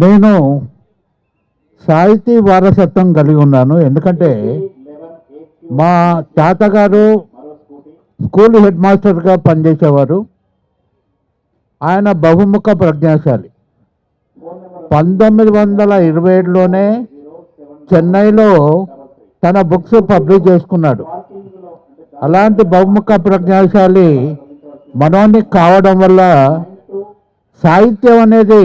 నేను సాహితీ వారసత్వం కలిగి ఉన్నాను. ఎందుకంటే మా తాతగారు స్కూల్ హెడ్ మాస్టర్గా పనిచేసేవారు. ఆయన బహుముఖ ప్రజ్ఞాశాలి. 1927లోనే చెన్నైలో తన బుక్స్ పబ్లిష్ చేసుకున్నాడు. అలాంటి బహుముఖ ప్రజ్ఞాశాలి మనోని కావడం వల్ల సాహిత్యం అనేది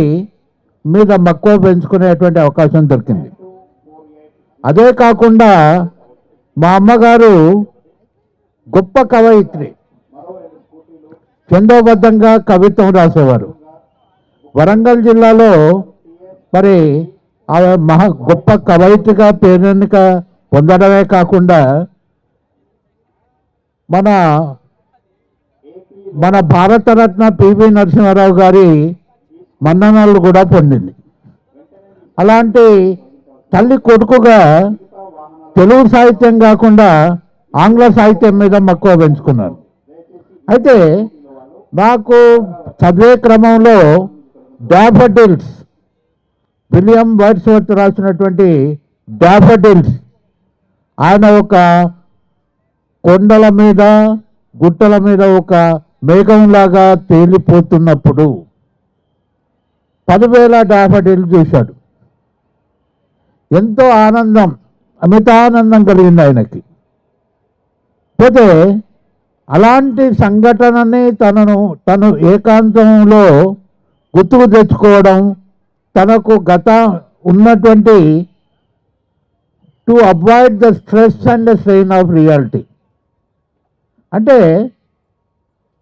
మీద మక్కువ పెంచుకునేటువంటి అవకాశం దొరికింది. అదే కాకుండా మా అమ్మగారు గొప్ప కవయిత్రి, చందోబద్ధంగా కవిత్వం రాసేవారు. వరంగల్ జిల్లాలో మరి ఆమె గొప్ప కవయిత్రిగా పేరెన్నిక పొందడమే కాకుండా మన భారతరత్న పివి నరసింహారావు గారి మన్ననలు కూడా పొందింది. అలాంటి తల్లి కొడుకుగా తెలుగు సాహిత్యం కాకుండా ఆంగ్ల సాహిత్యం మీద మక్కువ పెంచుకున్నారు. అయితే నాకు చదివే క్రమంలో డాఫోడిల్స్, విలియం వర్డ్స్వర్త్ రాసినటువంటి డాఫోడిల్స్, ఆయన ఒక కొండల మీద గుట్టల మీద ఒక మేఘంలాగా తేలిపోతున్నప్పుడు 10,000 డాఫోడిల్స్ చూశాడు. ఎంతో ఆనందం, అమితానందం కలిగింది ఆయనకి. పోతే అలాంటి సంఘటనని తను ఏకాంతంలో గుర్తుకు తెచ్చుకోవడం, తనకు గత ఉన్నటువంటి to avoid the stress and the strain of reality, అంటే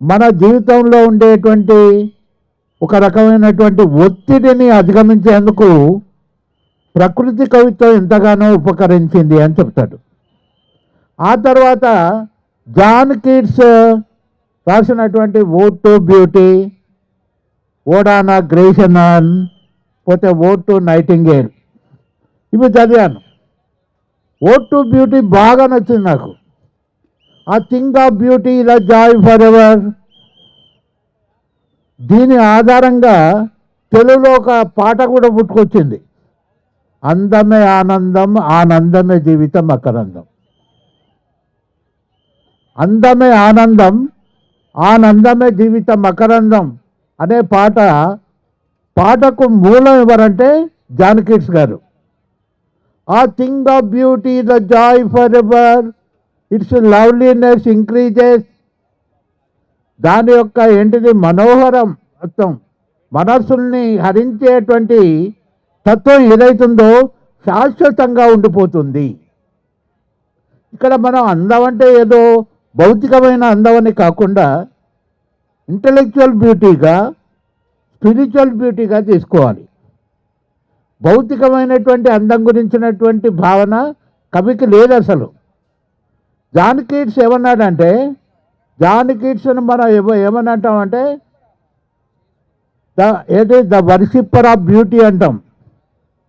మన జీవితంలో ఉండేటువంటి ఒక రకమైనటువంటి ఒత్తిడిని అధిగమించేందుకు ప్రకృతి కవిత్వం ఎంతగానో ఉపకరించింది అని చెప్తాడు. ఆ తర్వాత జాన్ కీట్స్ రాసినటువంటి ఓడ్ టు బ్యూటీ, ఓడానా గ్రేషనన్, పోతే ఓడ్ టు నైటింగేల్, ఇవి చదివాను. ఓడ్ టు బ్యూటీ బాగా నచ్చింది నాకు. ఆ thing of beauty the joy for ever, దీని ఆధారంగా తెలుగులో ఒక పాట కూడా పుట్టుకొచ్చింది. అందమే ఆనందం, ఆనందమే జీవితం మకరందం. అందమే ఆనందం, ఆనందమే జీవితం మకరందం అనే పాటకు మూలం ఎవరంటే జాన్ కీట్స్ గారు. A thing of beauty the joy forever, its loveliness increases, దాని యొక్క ఏంటిది మనోహరం, మొత్తం మనస్సుల్ని హరించేటువంటి తత్వం ఏదైతుందో శాశ్వతంగా ఉండిపోతుంది. ఇక్కడ మనం అందం అంటే ఏదో భౌతికమైన అందం అని కాకుండా ఇంటలెక్చువల్ బ్యూటీగా, స్పిరిచువల్ బ్యూటీగా తీసుకోవాలి. భౌతికమైనటువంటి అందం గురించినటువంటి భావన కవికి లేదు అసలు. జాన్ కీట్స్ ఏమన్నాడంటే, జాన్ కీట్స్ని మనం ఏమనంటామంటే ద వర్షిప్పర్ ఆఫ్ బ్యూటీ అంటాం.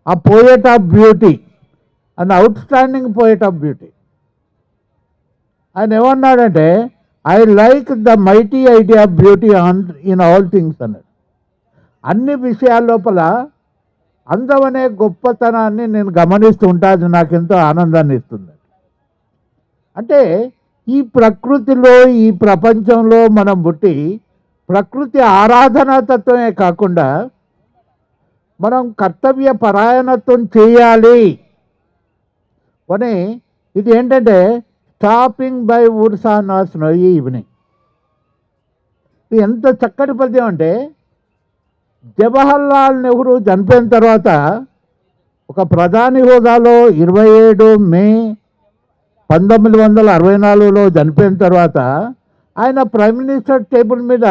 ఆ poet of beauty, and out standing poet of beauty. ఆయన ఏమన్నాడంటే, I like the mighty idea of beauty in all things అన్నాడు. అన్ని విషయాల లోపల అందం అనే గొప్పతనాన్ని నేను గమనిస్తూ ఉంటా, అది నాకు ఎంతో ఆనందాన్ని ఇస్తుంది. అంటే ఈ ప్రకృతిలో, ఈ ప్రపంచంలో మనం పుట్టి ప్రకృతి ఆరాధనా తత్వమే కాకుండా మనం కర్తవ్య పరాయణత్వం చేయాలి అని. ఇది ఏంటంటే stopping by woods on a snowy evening. ఇది ఎంత చక్కటి పద్యం అంటే, జవహర్లాల్ నెహ్రూ చనిపోయిన తర్వాత ఒక ప్రధాని హోదాలో 27 మే 1964లో చనిపోయిన తర్వాత ఆయన ప్రైమ్ మినిస్టర్ టేబుల్ మీద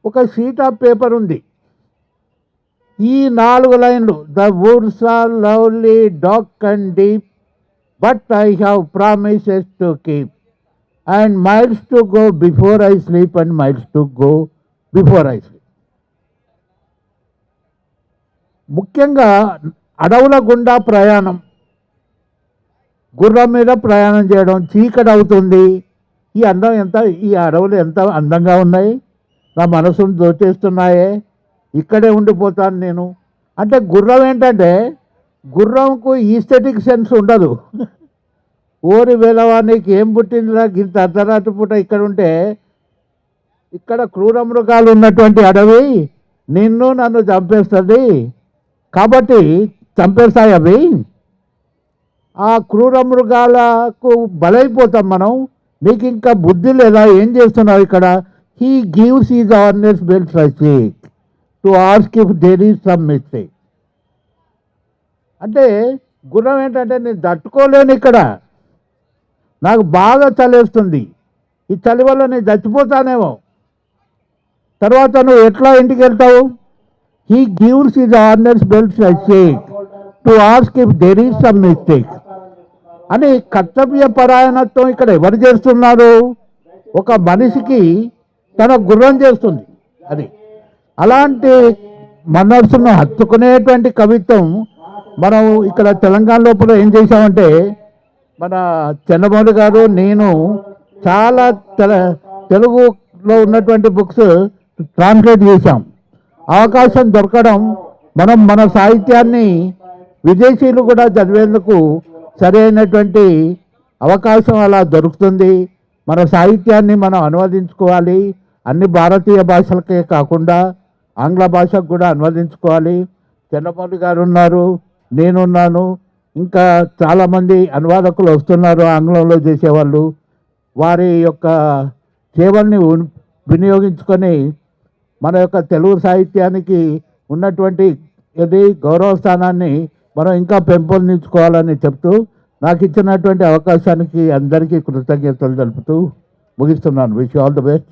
ఒక షీట్ ఆఫ్ పేపర్ ఉంది. ఈ 4 లైన్లు, the woods are lovely dark and deep but I have promises to keep and miles to go before I sleep and miles to go before I sleep. ముఖ్యంగా అడవుల గుండా ప్రయాణం, గుర్రం మీద ప్రయాణం చేయడం, చీకటి అవుతుంది. ఈ అడవులు ఎంత అందంగా ఉన్నాయి, నా మనసును దోచేస్తున్నాయే, ఇక్కడే ఉండిపోతాను నేను అంటే గుర్రం ఏంటంటే గుర్రంకు ఈస్థెటిక్ సెన్స్ ఉండదు. ఓరి వేలవా నీకు ఏం పుట్టిందిరా ఇంత అర్ధరాత్రి పూట ఇక్కడ ఉంటే, ఇక్కడ క్రూర మృగాలు ఉన్నటువంటి అడవి నిన్ను నన్ను చంపేస్తుంది కాబట్టి చంపేస్తాయి అవి. ఆ క్రూర మృగాలకు బలైపోతాం మనం. నీకు ఇంకా బుద్ధి లేదా, ఏం చేస్తున్నావు ఇక్కడ? He gives his harness bells a shake to ask if there is some mistake. అంటే గుర్రం ఏంటంటే నేను తట్టుకోలేను, ఇక్కడ నాకు బాగా చలేస్తుంది, ఈ చలి వల్ల నేను చచ్చిపోతానేమో, తర్వాత నువ్వు ఎట్లా ఇంటికి వెళ్తావు? He gives his harness bells a shake to ask if there is some mistake అని కర్తవ్య పరాయణత్వం ఇక్కడ ఎవరు చేస్తున్నారు? ఒక మనిషికి తన గుర్రం చేస్తుంది. అది అలాంటి మనస్సును హత్తుకునేటువంటి కవిత్వం మనం ఇక్కడ తెలంగాణ లోపల ఏం చేశామంటే, మన చంద్రమౌళి గారు నేను చాలా తెలుగులో ఉన్నటువంటి బుక్స్ ట్రాన్స్లేట్ చేశాం. అవకాశం దొరకడం, మనం మన సాహిత్యాన్ని విదేశీయులు కూడా చదివేందుకు సరైనటువంటి అవకాశం అలా దొరుకుతుంది. మన సాహిత్యాన్ని మనం అనువదించుకోవాలి, అన్ని భారతీయ భాషలకే కాకుండా ఆంగ్ల భాషకు కూడా అనువదించుకోవాలి. చంద్రమౌళి గారు ఉన్నారు, నేనున్నాను, ఇంకా చాలామంది అనువాదకులు వస్తున్నారు ఆంగ్లంలో చేసేవాళ్ళు. వారి యొక్క సేవల్ని వినియోగించుకొని మన యొక్క తెలుగు సాహిత్యానికి ఉన్నటువంటి గౌరవ స్థానాన్ని మనం ఇంకా పెంపొందించుకోవాలని చెప్తూ, నాకు ఇచ్చినటువంటి అవకాశానికి అందరికీ కృతజ్ఞతలు తెలుపుతూ ముగిస్తున్నాను. Wish you all the best.